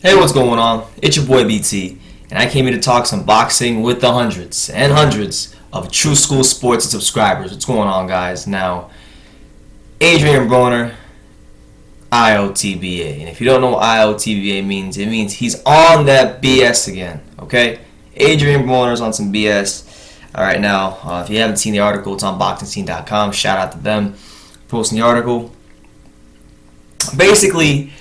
Hey, what's going on? It's your boy BT, and I came here to talk some boxing with the hundreds and hundreds of True School Sports subscribers. What's going on, guys? Now, Adrien Broner, IOTBA. And if you don't know what IOTBA means, it means he's on that BS again, okay? Adrien Broner's on some BS. Alright, now, if you haven't seen the article, it's on boxingscene.com. Shout out to them posting the article. Basically,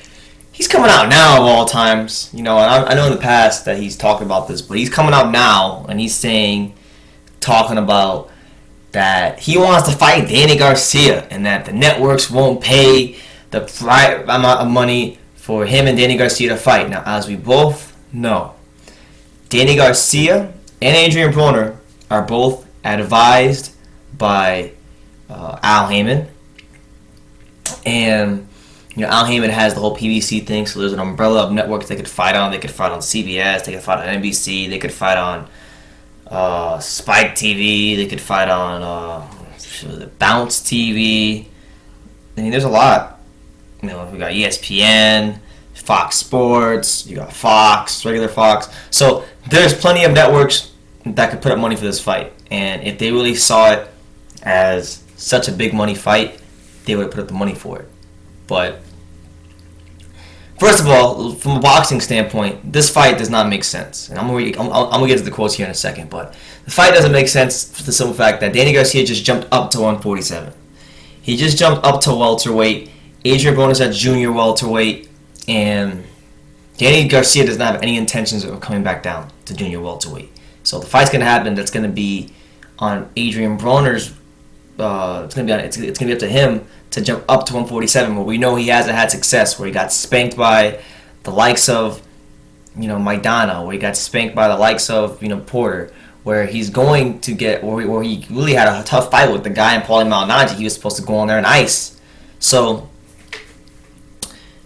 he's coming out now of all times, and I know in the past that he's talked about this, but he's coming out now and he's talking about that he wants to fight Danny Garcia and that the networks won't pay the right amount of money for him and Danny Garcia to fight. Now, as we both know, Danny Garcia and Adrien Broner are both advised by Al Haymon, and Al Haymon has the whole PBC thing, so there's an umbrella of networks they could fight on. They could fight on CBS, they could fight on NBC, they could fight on Spike TV, they could fight on Bounce TV. I mean, there's a lot. We got ESPN, Fox Sports, you got Fox, regular Fox. So there's plenty of networks that could put up money for this fight. And if they really saw it as such a big money fight, they would have put up the money for it. But first of all, from a boxing standpoint, this fight does not make sense. And I'm gonna get to the quotes here in a second, but the fight doesn't make sense for the simple fact that Danny Garcia just jumped up to 147. He just jumped up to welterweight. Adrien Broner's at junior welterweight, and Danny Garcia does not have any intentions of coming back down to junior welterweight. So the fight's gonna happen. That's gonna be on Adrien Broner's. It's gonna be up to him to jump up to 147, where we know he hasn't had success, where he got spanked by the likes of, Maidana, where he got spanked by the likes of, Porter, where he's going to get, where he really had a tough fight with the guy in Paulie Malignaggi. He was supposed to go on there and ice. So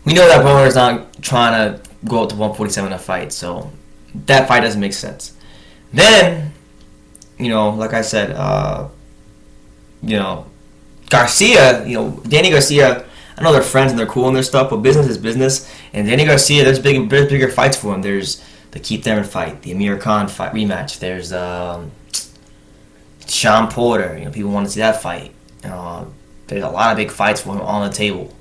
we know that Broner is not trying to go up to 147 in a fight, so that fight doesn't make sense. Then, like I said, Garcia, Danny Garcia, I know they're friends and they're cool and their stuff, but business is business. And Danny Garcia, there's bigger fights for him. There's the Keith Thurman fight, the Amir Khan fight rematch. There's Sean Porter. People want to see that fight. There's a lot of big fights for him on the table,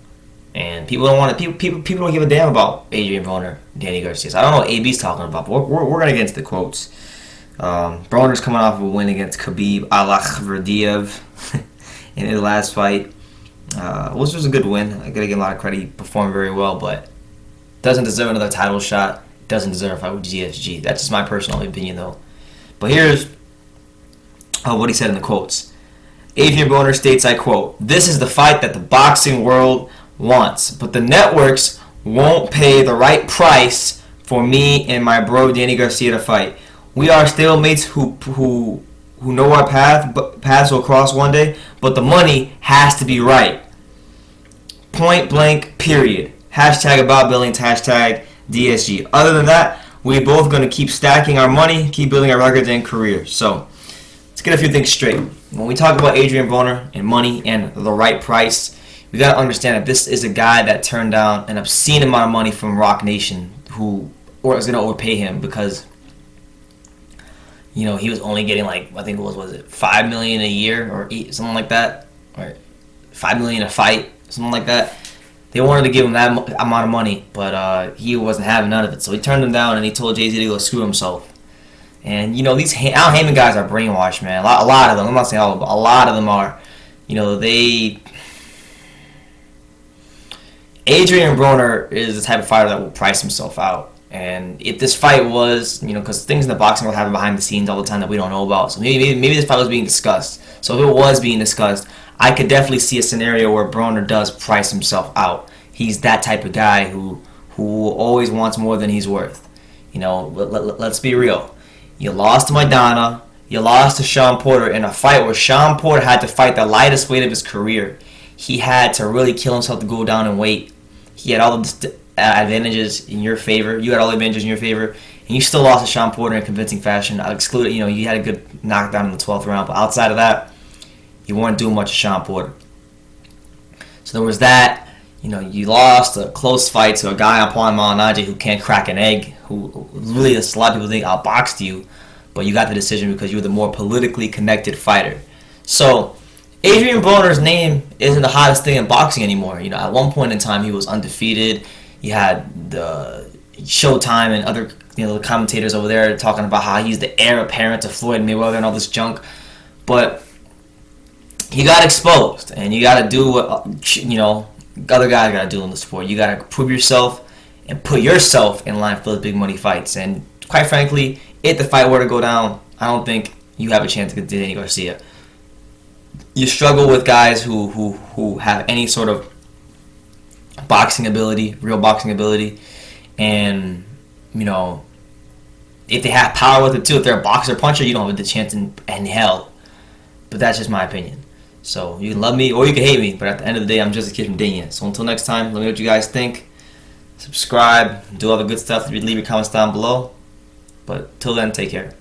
and people don't want to. People don't give a damn about Adrien Broner, Danny Garcia. So I don't know what AB's talking about, but we're gonna get into the quotes. Broner's coming off of a win against Khabib Alakhverdiev in his last fight, which was a good win. I gotta give him a lot of credit. He performed very well, but doesn't deserve another title shot. Doesn't deserve a fight with GSG. That's just my personal opinion, though. But here's what he said in the quotes. Adrien Broner states, I quote, "This is the fight that the boxing world wants, but the networks won't pay the right price for me and my bro Danny Garcia to fight. We are stalemates who know our paths will cross one day, but the money has to be right. Point blank, period. Hashtag about Billings, hashtag DSG. Other than that, we're both going to keep stacking our money, keep building our records and careers." So, let's get a few things straight. When we talk about Adrien Broner and money and the right price, we got to understand that this is a guy that turned down an obscene amount of money from Rock Nation, who was going to overpay him because he was only getting I think it was $5 million a year or something like that, or $5 million a fight, something like that. They wanted to give him that amount of money, but he wasn't having none of it. So he turned them down and he told Jay-Z to go screw himself. And these Al Haymon guys are brainwashed, man. A lot of them. I'm not saying all of them, but a lot of them are. Adrien Broner is the type of fighter that will price himself out. And if this fight was, because things in the boxing world happen behind the scenes all the time that we don't know about. So maybe this fight was being discussed. So if it was being discussed, I could definitely see a scenario where Broner does price himself out. He's that type of guy who always wants more than he's worth. Let's be real. You lost to Maidana. You lost to Sean Porter in a fight where Sean Porter had to fight the lightest weight of his career. He had to really kill himself to go down in weight. He had all the advantages in your favor. You had all the advantages in your favor, and you still lost to Sean Porter in a convincing fashion. I'll exclude it. You had a good knockdown in the 12th round, but outside of that, you weren't doing much to Sean Porter. So there was that. you lost a close fight to a guy on Juan Malignaggi who can't crack an egg, who really a lot of people think outboxed you, but you got the decision because you were the more politically connected fighter. So Adrien Broner's name isn't the hottest thing in boxing anymore. At one point in time he was undefeated. You had the Showtime and other the commentators over there talking about how he's the heir apparent to Floyd Mayweather and all this junk, but he got exposed, and you got to do what other guys got to do in the sport. You got to prove yourself and put yourself in line for those big money fights. And quite frankly, if the fight were to go down, I don't think you have a chance against Danny Garcia. You struggle with guys who have any sort of boxing ability, real boxing ability, and if they have power with it too, if they're a boxer puncher, you don't have the chance in hell. But that's just my opinion. So you can love me or you can hate me, but at the end of the day, I'm just a kid from Dania. So until next time, let me know what you guys think. Subscribe, do all the good stuff. Leave your comments down below. But till then, take care.